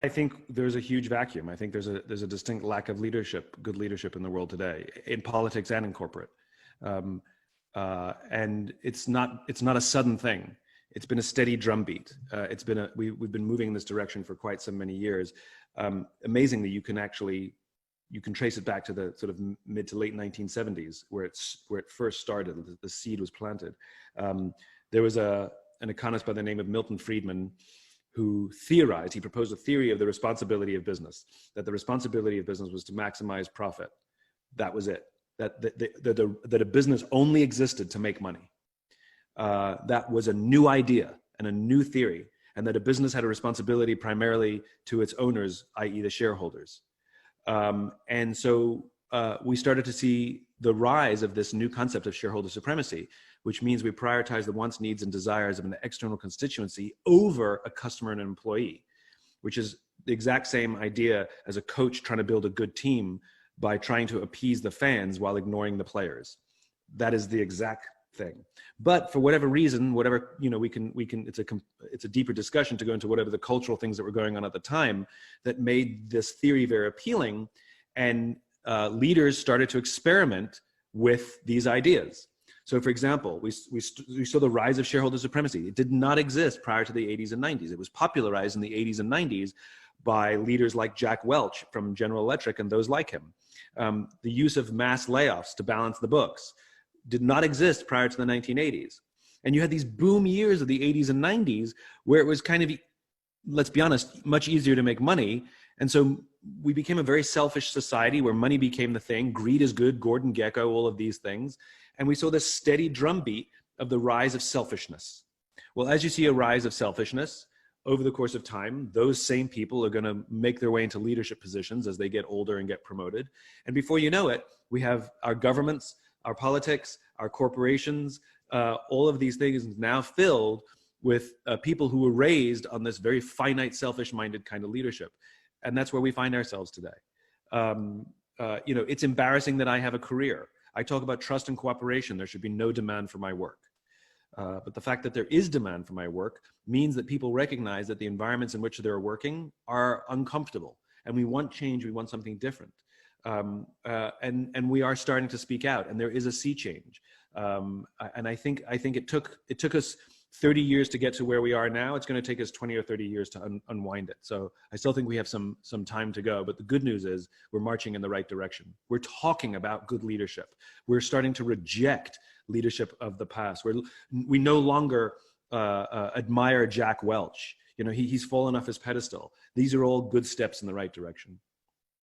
I think there's a huge vacuum. I think there's a distinct lack of leadership, good leadership in the world today, in politics and in corporate. And it's not a sudden thing. It's been a steady drumbeat. We've been moving in this direction for quite so many years. Amazingly, you can trace it back to the sort of mid to late 1970s, where it first started. The seed was planted. There was an economist by the name of Milton Friedman who he proposed a theory of the responsibility of business, that the responsibility of business was to maximize profit. That was it. That a business only existed to make money. That was a new idea and a new theory, and that a business had a responsibility primarily to its owners, i.e. the shareholders. And so we started to see the rise of this new concept of shareholder supremacy, which means we prioritize the wants, needs, and desires of an external constituency over a customer and an employee, which is the exact same idea as a coach trying to build a good team by trying to appease the fans while ignoring the players. That is the exact thing. But for whatever reason, it's a deeper discussion to go into whatever the cultural things that were going on at the time that made this theory very appealing, and leaders started to experiment with these ideas. So for example, we saw the rise of shareholder supremacy. It did not exist prior to the 80s and 90s. It was popularized in the 80s and 90s by leaders like Jack Welch from General Electric and those like him. The use of mass layoffs to balance the books did not exist prior to the 1980s. And you had these boom years of the 80s and 90s where it was kind of, let's be honest, much easier to make money. And so we became a very selfish society where money became the thing. Greed is good, Gordon Gekko, all of these things. And we saw this steady drumbeat of the rise of selfishness. Well, as you see a rise of selfishness, over the course of time, those same people are going to make their way into leadership positions as they get older and get promoted. And before you know it, we have our governments, our politics, our corporations, all of these things now filled with people who were raised on this very finite, selfish-minded kind of leadership. And that's where we find ourselves today. It's embarrassing that I have a career. I talk about trust and cooperation. There should be no demand for my work. But the fact that there is demand for my work means that people recognize that the environments in which they're working are uncomfortable. And we want change, we want something different. And we are starting to speak out, and there is a sea change. And I think it took us 30 years to get to where we are now. It's going to take us 20 or 30 years to unwind it. So I still think we have some time to go. But the good news is we're marching in the right direction. We're talking about good leadership. We're starting to reject leadership of the past. We no longer admire Jack Welch. He's fallen off his pedestal. These are all good steps in the right direction.